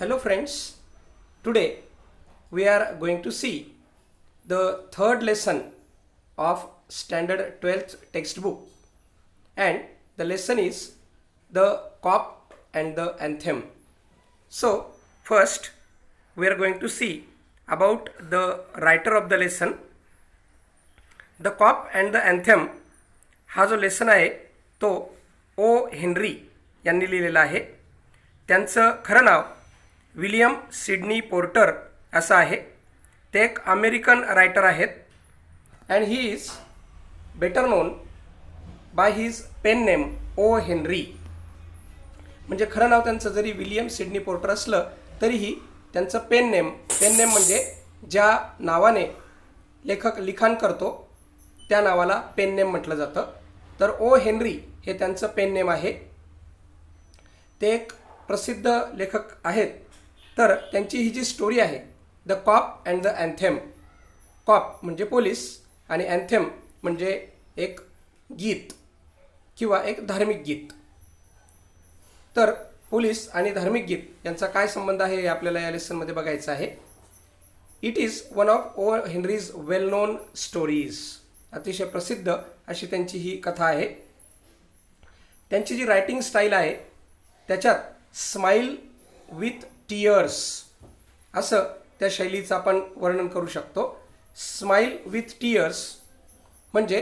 Hello friends, today we are going to see the third lesson of standard 12th textbook, and the lesson is the cop and the anthem. So first we are going to see about the writer of the lesson. The cop and the anthem हा जो lesson आहे तो O Henry यांनी लिहिलेला आहे. त्यांचं खरं नाव William Sydney porter असं आहे. ते एक अमेरिकन रायटर आहेत and he is better known by his pen name O Henry. म्हणजे खरं नाव त्यांचं जरी विलियम सिडनी पोर्टर असलं तरीही त्यांचं पेन नेम म्हणजे ज्या नावाने लेखक लिखाण करतो त्या नावाला पेन नेम म्हटलं जातं. तर ओ हेनरी हे त्यांचं पेन नेम आहे. ते एक प्रसिद्ध लेखक आहेत. तर त्यांची ही जी स्टोरी आहे the cop and the anthem, cop म्हणजे पोलीस आणि अँथेम म्हणजे एक गीत किंवा एक धार्मिक गीत. तर पोलीस आणि धार्मिक गीत यांचा काय संबंध आहे हे आपल्याला या लेसनमध्ये बघायचं आहे. It is one of O Henry's well known stories. अतिशय प्रसिद्ध अशी त्यांची ही कथा आहे. त्यांची जी रायटिंग स्टाईल आहे त्याच्यात स्माईल विथ टीयर्स असं त्या शैलीचं आपण वर्णन करू शकतो. स्माईल विथ टीयर्स म्हणजे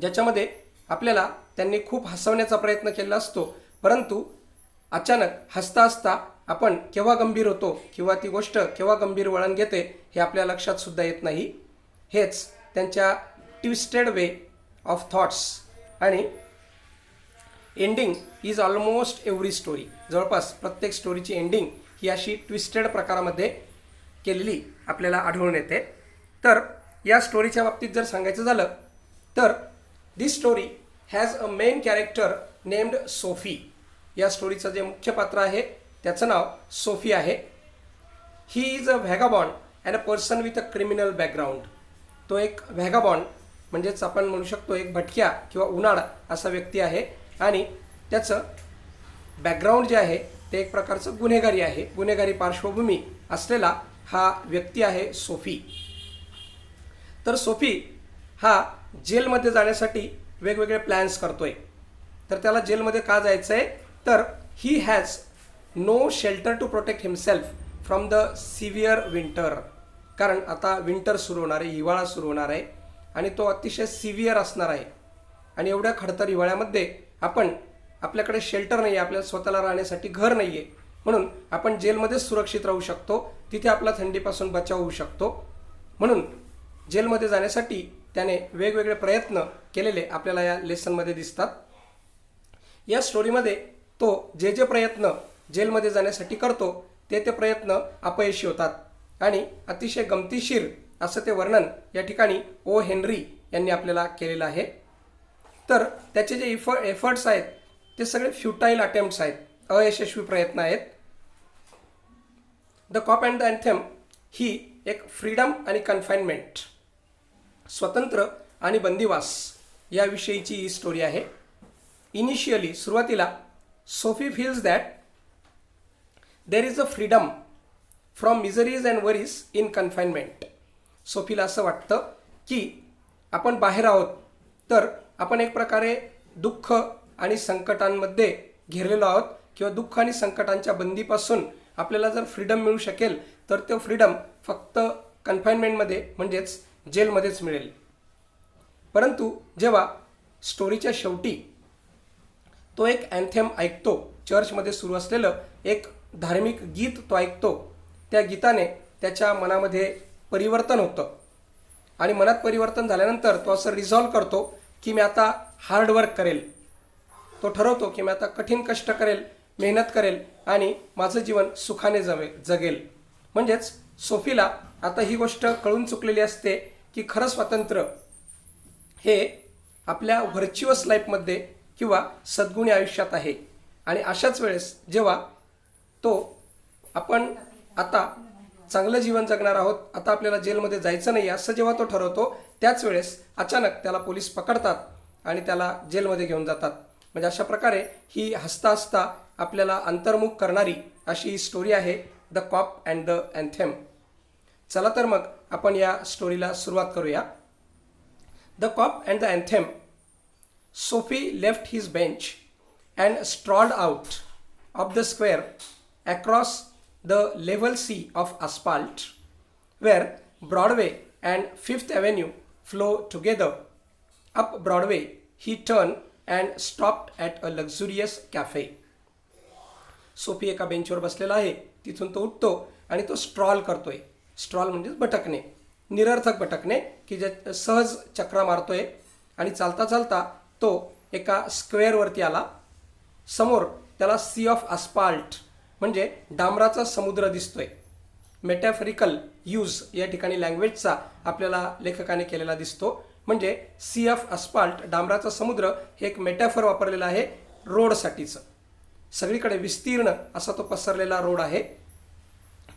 ज्याच्यामध्ये आपल्याला त्यांनी खूप हसवण्याचा प्रयत्न केला असतो, परंतु अचानक हसता हसता आपण केव्हा गंभीर होतो किंवा ती गोष्ट केव्हा गंभीर वळण घेते हे आपल्या लक्षात सुद्धा येत नाही. हेच त्यांच्या ट्विस्टेड वे ऑफ थॉट्स. आणि ending is almost every story. जवळपास प्रत्येक स्टोरीची एंडिंग ही अशी ट्विस्टेड प्रकारामध्ये केलेली आपल्याला आढळून येते. तर या स्टोरीच्या बाबतीत जर सांगायचं झालं तर this story has a main character named Soapy. या स्टोरीचं जे मुख्य पात्र आहे त्याचं नाव सोफी आहे. He is a vagabond and a person with a criminal background. तो एक व्हॅगाबॉन्ड म्हणजेच आपण म्हणू शकतो एक भटक्या किंवा उन्हाळ असा व्यक्ती आहे आणि त्याचं बॅकग्राऊंड जे आहे ते एक प्रकारचं गुन्हेगारी आहे. गुन्हेगारी पार्श्वभूमी असलेला हा व्यक्ती आहे सोफी. तर सोफी हा जेलमध्ये जाण्यासाठी वेगवेगळे प्लॅन्स करतोय. तर त्याला जेलमध्ये का जायचं आहे तर he has no shelter to protect himself from the severe winter. कारण आता विंटर सुरू होणार आहे, हिवाळा सुरू होणार आहे आणि तो अतिशय सिव्हिअर असणार आहे. आणि एवढ्या खडतर हिवाळ्यामध्ये आपल्याकडे शेल्टर नाही आहे, आपल्याला स्वतःला राहण्यासाठी घर नाही आहे, म्हणून आपण जेलमध्येच सुरक्षित राहू शकतो. तिथे आपला थंडीपासून बचाव होऊ शकतो. म्हणून जेलमध्ये जाण्यासाठी त्याने वेगवेगळे प्रयत्न केलेले आपल्याला या लेसनमध्ये दिसतात. या स्टोरीमध्ये तो जे प्रयत्न जेलमध्ये जाण्यासाठी करतो ते प्रयत्न अपयशी होतात आणि अतिशय गमतीशीर असं ते वर्णन या ठिकाणी ओ हेनरी यांनी आपल्याला केलेलं आहे. तर त्याचे जे एफर्ट्स आहेत ते सगळे फ्युटाईल अटेम्प्ट्स आहेत, अयशस्वी प्रयत्न आहेत. The cop and the anthem ही एक फ्रीडम आणि कन्फाइनमेंट, स्वतंत्र आणि बंदिवास याविषयीची ही स्टोरी आहे. इनिशियली सुरुवातीला Soapy feels that there is a freedom from miseries and worries in confinement. सोफीला असं वाटतं की आपण बाहेर आहोत तर आपण एक प्रकारे दुःख आणि संकटांमध्ये घेरलेलो आहोत किंवा दुःख आणि संकटांच्या बंदीपासून आपल्याला जर फ्रीडम मिळू शकेल तर तो फ्रीडम फक्त कन्फाइनमेंटमध्ये म्हणजेच जेलमध्येच मिळेल. परंतु जेव्हा स्टोरीच्या शेवटी तो एक अँथेम ऐकतो, चर्चमध्ये सुरू असलेलं एक धार्मिक गीत तो ऐकतो, त्या गीताने त्याच्या मनामध्ये परिवर्तन होतं आणि मनात परिवर्तन झाल्यानंतर तो असं रिझॉल्व करतो की मी आता हार्डवर्क करेल. तो ठरवतो की मी आता कठीण कष्ट करेल, मेहनत करेल आणि माझं जीवन सुखाने जगेल. म्हणजेच सोफीला आता ही गोष्ट कळून चुकलेली असते की खरं स्वातंत्र्य हे आपल्या व्हर्च्युअस लाईफमध्ये किंवा सद्गुणी आयुष्यात आहे. आणि अशाच वेळेस जेव्हा आपण आता चांगलं जीवन जगणार आहोत, आता आपल्याला जेलमध्ये जायचं नाही असं जेव्हा तो ठरवतो त्याच वेळेस अचानक त्याला पोलीस पकडतात आणि त्याला जेलमध्ये घेऊन जातात. म्हणजे अशा प्रकारे ही हसता हसता आपल्याला अंतर्मुख करणारी अशी ही स्टोरी आहे, the cop and the anthem. चला तर मग आपण या स्टोरीला सुरुवात करूया. The cop and the anthem. Sophie left his bench and strolled out of the square across the level sea of asphalt, where Broadway and Fifth Avenue flow together. Up Broadway, he turned and stopped at a luxurious cafe. Sophie एका बेंचवर बसलेला आहे. तिथून तो उठतो आणि तो stroll करतोय. स्ट्रॉल म्हणजे भटकणे, निरर्थक भटकणे की जे सहज चक्रा मारतोय. आणि चालता चालता तो एका स्क्वेअरवरती आला. समोर त्याला सी ऑफ अस्पाल्ट म्हणजे डांबराचा समुद्र दिसतोय. मेटॅफरिकल यूज या ठिकाणी लँग्वेजचा आपल्याला लेखकाने केलेला दिसतो. म्हणजे सी ऑफ अस्पाल्ट, डांबराचा समुद्र, हे एक मेटॅफर वापरलेलं आहे रोडसाठीचं. सगळीकडे विस्तीर्ण असा तो पसरलेला रोड आहे,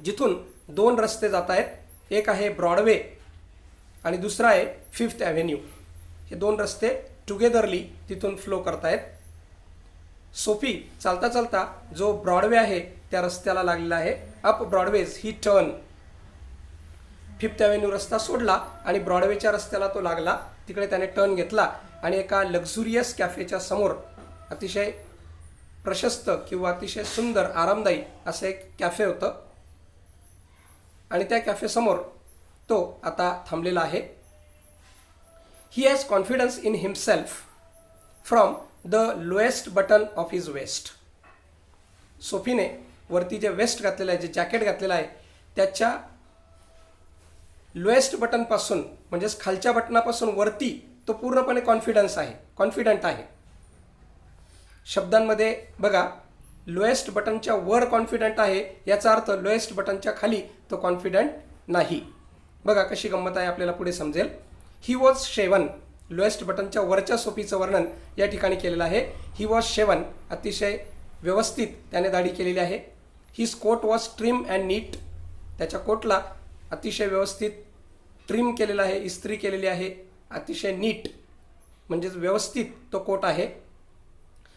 जिथून दोन रस्ते जात आहेत. एक आहे ब्रॉडवे आणि दुसरा आहे फिफ्थ ॲव्हेन्यू. हे दोन रस्ते टुगेदरली तिथून फ्लो करतायत. सोफी चालता चालता जो ब्रॉडवे आहे त्या रस्त्याला लागलेला आहे. अप ब्रॉडवेज ही टर्न. फिफ्थ ॲव्हेन्यू रस्ता सोडला आणि ब्रॉडवेच्या रस्त्याला तो लागला. तिकडे त्याने टर्न घेतला आणि एका लक्झुरियस कॅफेच्या समोर, अतिशय प्रशस्त किंवा अतिशय सुंदर आरामदायी असं एक कॅफे होतं आणि त्या कॅफेसमोर तो आता थांबलेला आहे. He has confidence in himself from the lowest button of his vest. सोफीने वरती जे वेस्ट घातलेलं आहे, जे जॅकेट घातलेलं आहे, त्याच्या लोएस्ट बटनपासून म्हणजेच खालच्या बटनापासून वरती तो पूर्णपणे कॉन्फिडंट आहे. शब्दांमध्ये बघा, लोएस्ट बटनच्या वर कॉन्फिडंट आहे याचा अर्थ लोएस्ट बटनच्या खाली तो कॉन्फिडंट नाही. बघा कशी गंमत आहे, आपल्याला पुढे समजेल. He was shaven. लोएस्ट बटनच्या वरच्या सोफीचं वर्णन या ठिकाणी केलेलं आहे. ही वॉज शेवन, अतिशय व्यवस्थित त्याने दाढी केलेली आहे. His coat was trim and neat. त्याच्या कोटला अतिशय व्यवस्थित ट्रिम केलेला आहे, इस्त्री केलेली आहे. अतिशय नीट म्हणजेच व्यवस्थित तो कोट आहे.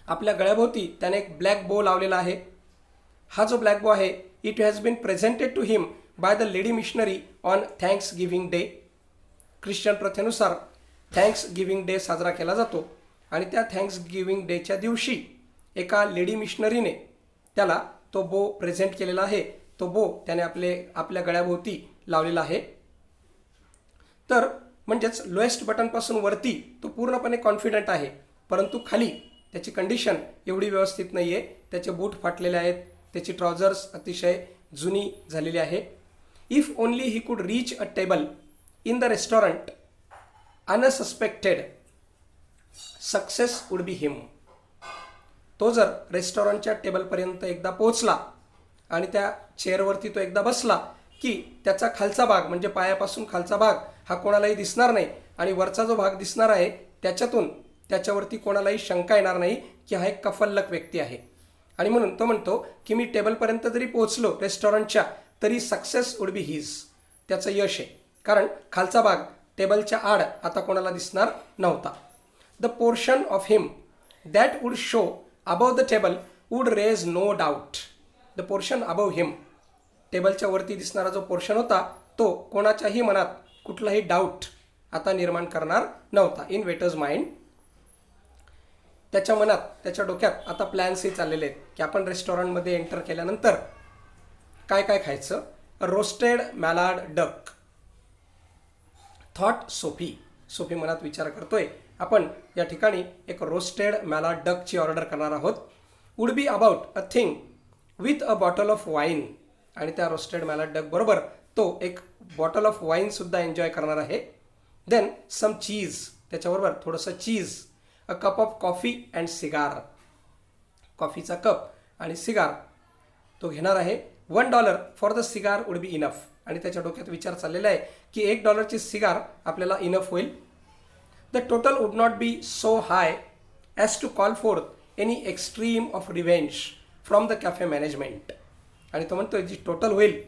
आपल्या गळ्याभोवती त्याने एक ब्लॅक बो लावलेला आहे. हा जो ब्लॅक बो आहे, it has been presented to him by the lady missionary on thanksgiving day. Christian प्रथेनुसार थँक्स गिव्हिंग डे साजरा केला जातो आणि त्या थँक्स गिव्हिंग डेच्या दिवशी एका लेडी मिशनरीने त्याला तो बो प्रेझेंट केलेला आहे. तो बो त्याने आपल्या गळ्याभोवती लावलेला आहे. तर म्हणजेच लोएस्ट बटनपासून वरती तो पूर्णपणे कॉन्फिडंट आहे, परंतु खाली त्याची कंडिशन एवढी व्यवस्थित नाही आहे. त्याचे बूट फाटलेले आहेत, त्याची ट्राउझर्स अतिशय जुनी झालेली आहे. If only he could reach a table in the restaurant unsuspected, success would be him. तो जर रेस्टॉरंटच्या टेबलपर्यंत एकदा पोहोचला आणि त्या चेअरवरती तो एकदा बसला की त्याचा खालचा भाग म्हणजे पायापासून खालचा भाग हा कोणालाही दिसणार नाही आणि वरचा जो भाग दिसणार आहे त्याच्यातून त्याच्यावरती कोणालाही शंका येणार नाही की हा एक कफल्लक व्यक्ती आहे. आणि म्हणून तो म्हणतो की मी टेबलपर्यंत जरी पोहोचलो रेस्टॉरंटच्या तरी सक्सेस वुड बी हिज. त्याचं यश आहे, कारण खालचा भाग टेबलच्या आड आता कोणाला दिसणार नव्हता. The portion of him that would show above the table would raise no doubt. The portion above him, टेबलच्या वरती दिसणारा जो पोर्शन होता तो कोणाच्याही मनात कुठलाही डाऊट आता निर्माण करणार नव्हता. इन वेटर्स माइंड, त्याच्या मनात, त्याच्या डोक्यात आता प्लॅन्सही चाललेले आहेत की आपण रेस्टॉरंटमध्ये एंटर केल्यानंतर काय काय खायचं. Roasted mallard duck thought Sophie. Sophie मनात विचार करतोय, आपण या ठिकाणी एक रोस्टेड मॅलार्ड डकची ऑर्डर करणार आहोत. Would be about a thing with a bottle of wine. आणि त्या रोस्टेड मॅलार्ड डक बरोबर तो एक बॉटल ऑफ वाईनसुद्धा एन्जॉय करणार आहे. देन सम चीज, त्याच्याबरोबर थोडंसं cheese. A cup of coffee and cigar. कॉफीचा कप आणि सिगार तो घेणार आहे. $1 for the cigar would be enough. आणि त्याच्या डोक्यात विचार चाललेला आहे की $1ची सिगार आपल्याला इनफ होईल. The total would not be so high as to call forth any extreme of revenge from the cafe management. आणि तो म्हणतोय जी टोटल होईल,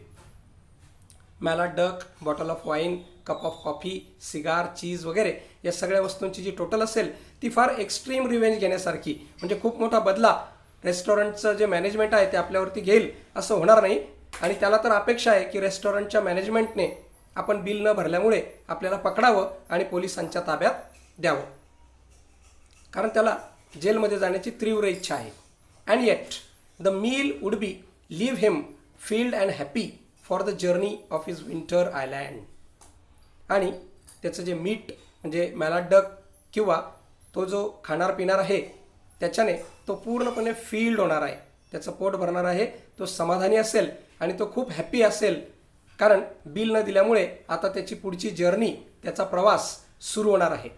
mallard duck, bottle of wine, cup of coffee, cigar, चीज वगैरे या सगळ्या वस्तूंची जी टोटल असेल ती फार एक्स्ट्रीम रिव्हेंज घेण्यासारखी, म्हणजे खूप मोठा बदला रेस्टॉरंटचं जे मॅनेजमेंट आहे ते आपल्यावरती घेईल असं होणार नाही. आणि त्याला तर अपेक्षा आहे की रेस्टॉरंटच्या मॅनेजमेंटने आपण बिल न भरल्यामुळे आपल्याला पकडावं आणि पोलिसांच्या ताब्यात द्यावं, कारण त्याला जेलमध्ये जाण्याची तीव्र इच्छा आहे. And yet the meal would be leave him filled and happy for the journey of his winter island. आणि त्याचं जे मीठ म्हणजे मॅलाड डक किंवा तो जो खाणार पिणार आहे त्याच्याने तो पूर्णपणे फील्ड होणार आहे, त्याचं पोट भरणार आहे, तो समाधानी असेल आणि तो खूप हॅपी असेल, कारण बिल न दिल्यामुळे आता त्याची पुढची जर्नी, त्याचा प्रवास सुरू होणार आहे.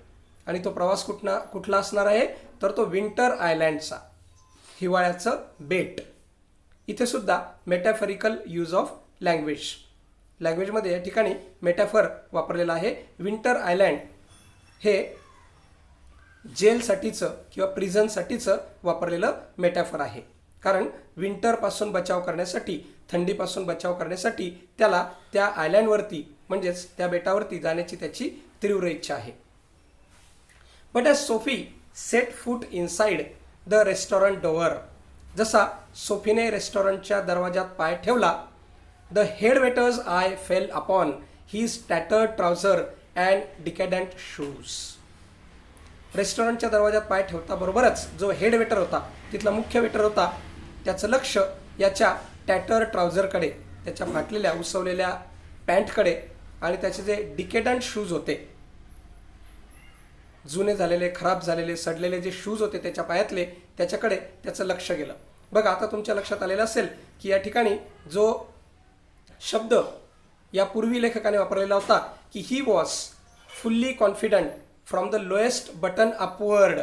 आणि तो प्रवास कुठला असणार आहे तर तो विंटर आयलँडचा, हिवाळ्याचं बेट. इथे सुद्धा मेटॅफरिकल यूज ऑफ लँग्वेजमध्ये या ठिकाणी मेटॅफर वापरलेला आहे. विंटर आयलँड हे जेलसाठीचं किंवा प्रिझनसाठीचं वापरलेलं मेटॅफर आहे, कारण विंटरपासून बचाव करण्यासाठी, थंडीपासून बचाव करण्यासाठी त्याला त्या आयलँडवरती म्हणजेच त्या बेटावरती जाण्याची त्याची तीव्र इच्छा आहे. But as Sophie set foot inside the restaurant door, जसा सोफीने रेस्टॉरंटच्या दरवाजात पाय ठेवला, the head waiter's eye fell upon his tattered trouser and decadent shoes. रेस्टॉरंटच्या दरवाजात पाय ठेवता बरोबरच जो हेड वेटर होता, तिथला मुख्य वेटर होता, त्याचं लक्ष याच्या टॅटर ट्राउझरकडे, त्याच्या फाटलेल्या उसवलेल्या पॅन्टकडे आणि त्याचे जे डिकेडंट शूज होते, जुने झालेले, खराब झालेले, सडलेले जे शूज होते त्याच्या पायातले, त्याच्याकडे त्याचं लक्ष गेलं. बघा, आता तुमच्या लक्षात आलेलं असेल की या ठिकाणी जो शब्द यापूर्वी लेखकाने वापरलेला होता की he was fully confident from the lowest button upward,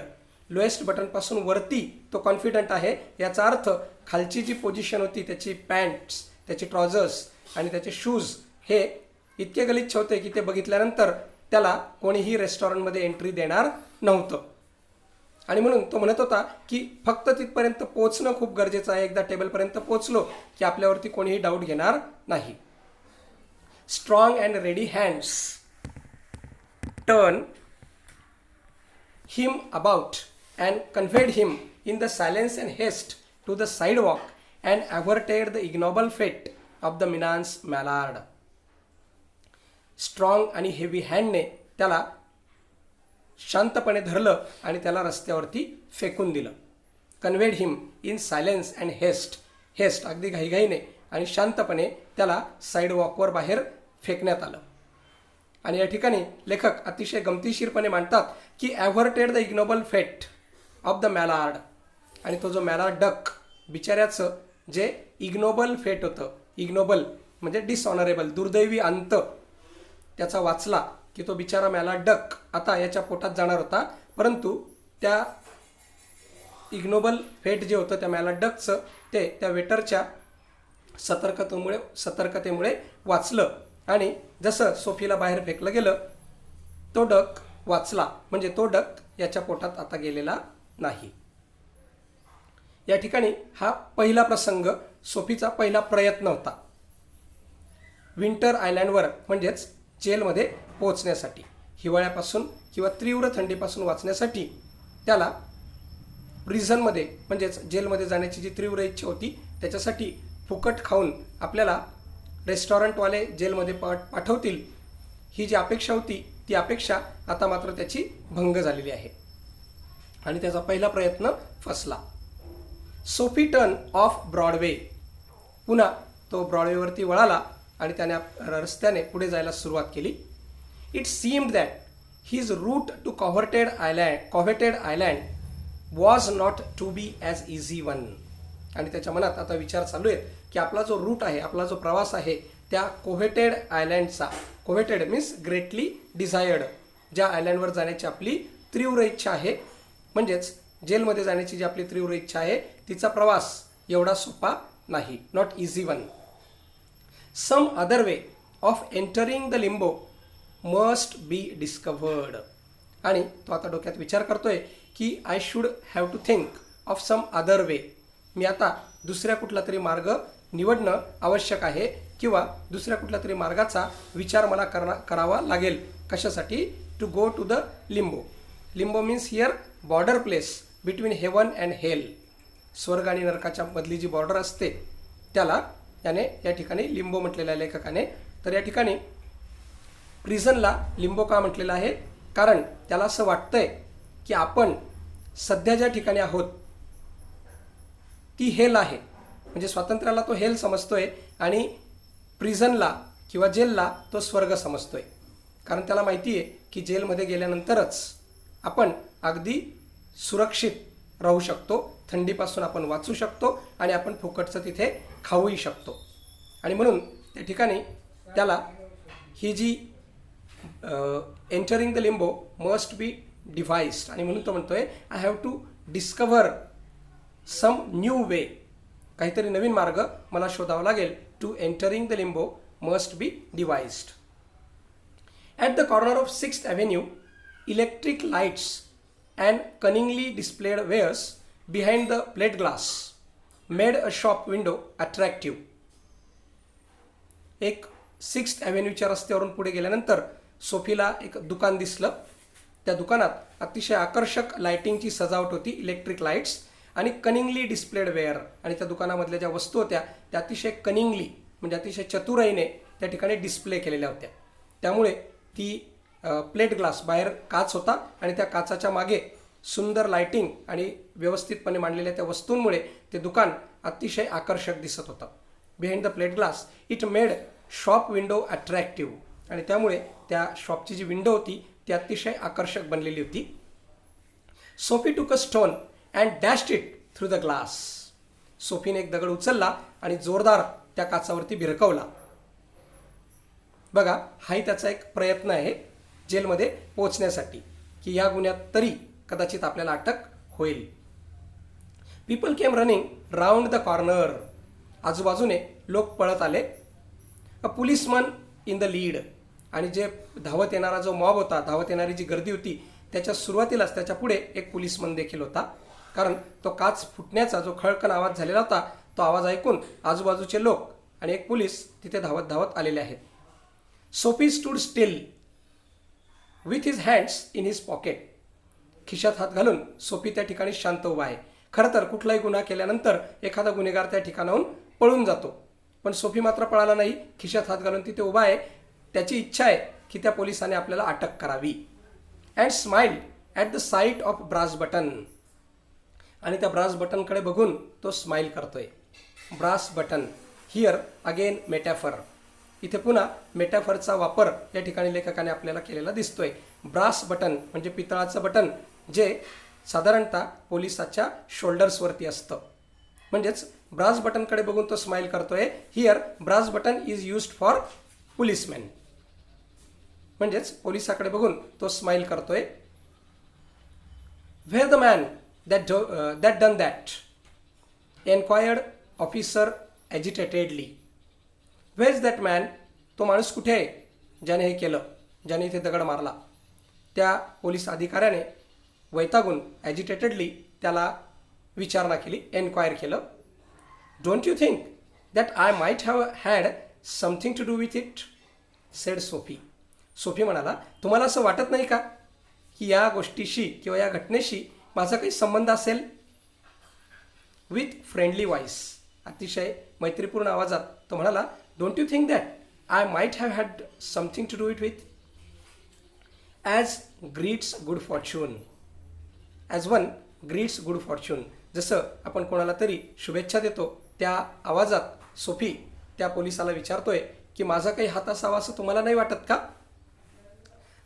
lowest बटनपासून वरती तो कॉन्फिडंट आहे, याचा अर्थ खालची जी पोझिशन होती त्याची पॅन्ट्स, त्याचे ट्राउझर्स आणि त्याचे शूज हे इतके गलिच्छ होते की ते बघितल्यानंतर त्याला कोणीही रेस्टॉरंटमध्ये एंट्री देणार नव्हतं. आणि म्हणून तो म्हणत होता की फक्त तिथपर्यंत पोहोचणं खूप गरजेचं आहे, एकदा टेबलपर्यंत पोहोचलो की आपल्यावरती कोणीही डाऊट घेणार नाही. Strong and ready hands turn him about and conveyed him in the silence and haste to the sidewalk and averted the ignoble fate of the Minans Mallard. Strong आणि हेवी हँडने त्याला शांतपणे धरलं आणि त्याला रस्त्यावरती फेकून दिलं. Conveyed him in silence and haste अगदी घाईघाईने आणि शांतपणे त्याला साईडवॉकवर बाहेर फेकण्यात आलं. आणि या ठिकाणी लेखक अतिशय गमतीशीरपणे मांडतात की ॲव्हर्टेड द इग्नोबल फेट ऑफ द मॅलार्ड. आणि तो जो मॅलार्ड डक बिचाऱ्याचं जे इग्नोबल फेट होतं, इग्नोबल म्हणजे डिसऑनरेबल, दुर्दैवी अंत त्याचा वाचला की तो बिचारा मॅलार्ड डक आता याच्या पोटात जाणार होता, परंतु त्या इग्नोबल फेट जे होतं त्या मॅलार्ड डकचं ते त्या वेटरच्या सतर्कतेमुळे वाचलं. आणि जसं सोफीला बाहेर फेकलं गेलं तो डक वाचला, म्हणजे तो डक याच्या पोटात आता गेलेला नाही. या ठिकाणी हा पहिला प्रसंग, सोफीचा पहिला प्रयत्न होता विंटर आयलँडवर म्हणजेच जेलमध्ये पोहोचण्यासाठी. हिवाळ्यापासून किंवा तीव्र थंडीपासून वाचण्यासाठी त्याला प्रिझनमध्ये म्हणजेच जेलमध्ये जाण्याची जी तीव्र इच्छा होती त्याच्यासाठी फुकट खाऊन आपल्याला रेस्टॉरंटवाले जेलमध्ये पाठवतील ही जी अपेक्षा होती ती अपेक्षा आता मात्र त्याची भंग झालेली आहे आणि त्याचा पहिला प्रयत्न फसला. सोफी टर्न ऑफ ब्रॉडवे, पुन्हा तो ब्रॉडवेवरती वळाला आणि त्याने रस्त्याने पुढे जायला सुरुवात केली. It seemed that his route to coveted island was not to be as easy one. आणि त्याच्या मनात आता विचार चालू आहेत की आपला जो रूट आहे, आपला जो प्रवास आहे त्या कोव्हेटेड आयलँडचा, कोव्हेटेड मीन्स ग्रेटली डिझायर्ड, ज्या आयलँडवर जाण्याची आपली तीव्र इच्छा आहे, म्हणजेच जेलमध्ये जाण्याची जी आपली तीव्र इच्छा आहे तिचा प्रवास एवढा सोपा नाही, not easy one. Some other way of entering the limbo must be discovered. आणि तो आता डोक्यात विचार करतोय की I should have to think of some other way, मी आता दुसऱ्या कुठला तरी मार्ग निवडणं आवश्यक आहे किंवा दुसऱ्या कुठल्या तरी मार्गाचा विचार मला करावा लागेल. कशासाठी? To go to the limbo. Limbo means here border place between heaven and hell. स्वर्ग आणि नरकाच्या मधली जी बॉर्डर असते त्याला याने या ठिकाणी लिंबो म्हटलेलं आहे लेखकाने. तर या ठिकाणी प्रिझनला लिंबो का म्हटलेलं आहे? कारण त्याला असं वाटतंय की आपण सध्या ज्या ठिकाणी आहोत ती हेल आहे. म्हणजे स्वातंत्र्याला तो हेल समजतोय आणि प्रिझनला किंवा जेलला तो स्वर्ग समजतोय. कारण त्याला माहिती आहे की जेलमध्ये गेल्यानंतरच आपण अगदी सुरक्षित राहू शकतो, थंडीपासून आपण वाचू शकतो आणि आपण फुकटचं तिथे खाऊही शकतो. आणि म्हणून त्या ठिकाणी त्याला ही जी entering the limbo must be devised, आणि म्हणून तो म्हणतोय I have to discover some new way, काहीतरी नवीन मार्ग मला शोधावा लागेल. To entering the limbo must be devised. At the corner of 6th Avenue, electric lights and cunningly displayed wares behind the plate glass made a shop window attractive. एक 6th Avenueच्या रस्त्यावरून पुढे गेल्यानंतर सोफीला एक दुकान दिसलं. त्या दुकानात अतिशय आकर्षक लाइटिंगची सजावट होती, इलेक्ट्रिक लाईट्स आणि कनिंगली डिस्प्लेड वेअर, आणि त्या दुकानामधल्या ज्या वस्तू होत्या त्या अतिशय कनिंगली म्हणजे अतिशय चतुराईने त्या ठिकाणी डिस्प्ले केलेल्या होत्या. त्यामुळे ती प्लेट ग्लास, बाहेर काच होता आणि त्या काचाच्या मागे सुंदर लाइटिंग आणि व्यवस्थितपणे मांडलेल्या त्या वस्तूंमुळे ते दुकान अतिशय आकर्षक दिसत होतं. Behind the plate glass it made shop window attractive, आणि त्यामुळे त्या शॉपची जी विंडो होती ती अतिशय आकर्षक बनलेली होती. Sophie took a stone and dashed it through the glass. सोफीने एक दगड उचलला आणि जोरदार त्या काचावरती भिरकवला. बघा, हाही त्याचा एक प्रयत्न आहे जेलमध्ये पोहोचण्यासाठी की या गुन्ह्यात तरी कदाचित आपल्याला अटक होईल. People came running round the corner. आजूबाजूने लोक पळत आले. अ पुलिसमन इन द लीड. आणि जे धावत येणारा जो मॉब होता, धावत येणारी जी गर्दी होती त्याच्या सुरुवातीलाच त्याच्या पुढे एक पोलिसमन देखील होता. कारण तो काच फुटण्याचा जो खळखळ आवाज झालेला होता तो आवाज ऐकून आजूबाजूचे लोक आणि एक पोलीस तिथे धावत धावत आलेले आहेत. Sophie stood still with his hands in his pocket. खिशात हात घालून सोफी त्या ठिकाणी शांत उभा आहे. खरं तर कुठलाही गुन्हा केल्यानंतर एखादा गुन्हेगार त्या ठिकाणाहून पळून जातो, पण सोफी मात्र पळाला नाही. खिशात हात घालून तिथे उभा आहे. त्याची इच्छा आहे की त्या पोलिसाने आपल्याला अटक करावी. And smile at the sight of brass button. आणि त्या ब्रास बटनकडे बघून तो स्माइल करतोय. Brass button, here again metaphor. इथे पुन्हा मेटॅफरचा वापर या ठिकाणी लेखकाने आपल्याला केलेला दिसतोय. ब्रास बटन म्हणजे पितळाचं बटन जे साधारणतः पोलिसाच्या शोल्डर्सवरती असतं. म्हणजेच ब्रास बटनकडे बघून तो स्माइल करतोय. Here brass button is used for policeman. म्हणजेच पोलिसाकडे बघून तो स्माइल करतोय. Where the man that done that, enquired officer agitatedly. Where is that man? तो माणूस कुठे आहे ज्याने हे केलं, ज्याने इथे दगड मारला? त्या पोलीस अधिकाऱ्याने वैतागून ॲजिटेटेडली त्याला विचारणा केली, एन्क्वायर केलं. Don't you think that I might have had something to do with it, said Soapy. Soapy म्हणाला, तुम्हाला असं वाटत नाही का की या गोष्टीशी किंवा या घटनेशी माझा काही संबंध असेल? विथ फ्रेंडली व्हॉइस, अतिशय मैत्रीपूर्ण आवाजात तो म्हणाला, don't you think that I might have had something to do it with as greets good fortune. As one greets good fortune. जसं आपण कोणाला तरी शुभेच्छा देतो त्या आवाजात सोफी त्या पोलिसाला विचारतोय की माझा काही हात असावा असं तुम्हाला नाही वाटत का?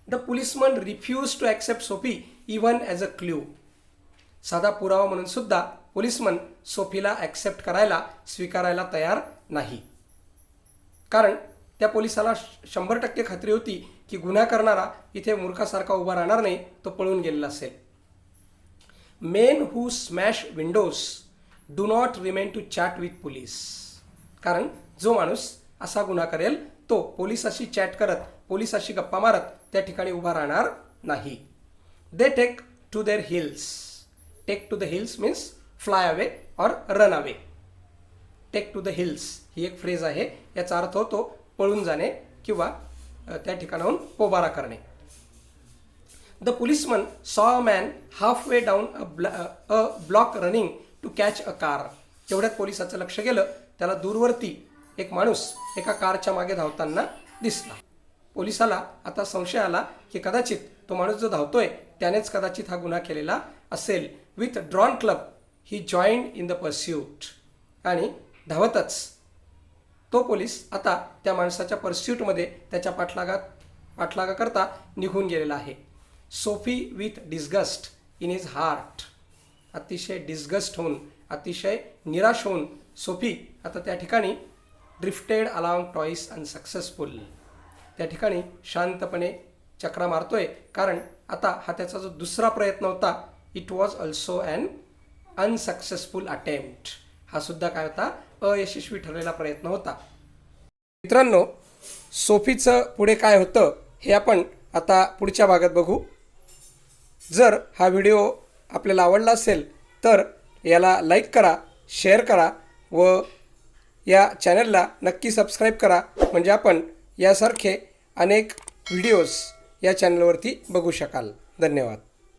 The policeman refuse to accept Soapy even as a clue. साधा पुरावा म्हणून सुद्धा पोलिसमन सोफीला ॲक्सेप्ट करायला, स्वीकारायला तयार नाही. कारण त्या पोलिसाला 100% खात्री होती की गुन्हा करणारा इथे मूर्खासारखा उभा राहणार नाही, तो पळून गेलेला असेल. Men who smash windows do not remain to chat with police. कारण जो माणूस असा गुन्हा करेल तो पोलिसाशी चॅट करत, पोलिसाशी गप्पा मारत त्या ठिकाणी उभा राहणार नाही. They take to their heels. Take to the hills means fly away or run away. Take to the hills ही एक फ्रेज आहे. याचा अर्थ होतो पळून जाणे किंवा त्या ठिकाणाहून पोबारा करणे. The policeman saw a man half way down a block running to catch a car. तेवढ्यात पोलिसाचं लक्ष गेलं, त्याला दूरवरती एक माणूस एका कारच्या मागे धावताना दिसला. पोलिसाला आता संशय आला की कदाचित तो माणूस जो धावतोय त्यानेच कदाचित हा गुन्हा केलेला असेल. With drawn club he joined in the pursuit. आणि धावतच तो पोलीस आता त्या माणसाच्या पर्स्यूटमध्ये त्याच्या पाठलागाकरता निघून गेलेला आहे. Sophie with disgust in his heart. अतिशय डिस्गस्ट होऊन, अतिशय निराश होऊन सोफी आता त्या ठिकाणी ड्रिफ्टेड अलॉंग टॉईस अनसक्सेसफुल. त्या ठिकाणी शांतपणे चक्रा मारतोय, कारण आता हा त्याचा जो दुसरा प्रयत्न होता, it was also an unsuccessful attempt. हा सुद्धा काय होता, अयशस्वी ठरलेला प्रयत्न होता. मित्रांनो, सोफीचं पुढे काय होतं हे आपण आता पुढच्या भागात बघू. जर हा व्हिडिओ आपल्याला आवडला असेल तर याला लाईक करा, शेअर करा व या चॅनलला नक्की सबस्क्राईब करा, म्हणजे आपण यासारखे अनेक व्हिडिओज या चॅनलवरती बघू शकाल. धन्यवाद.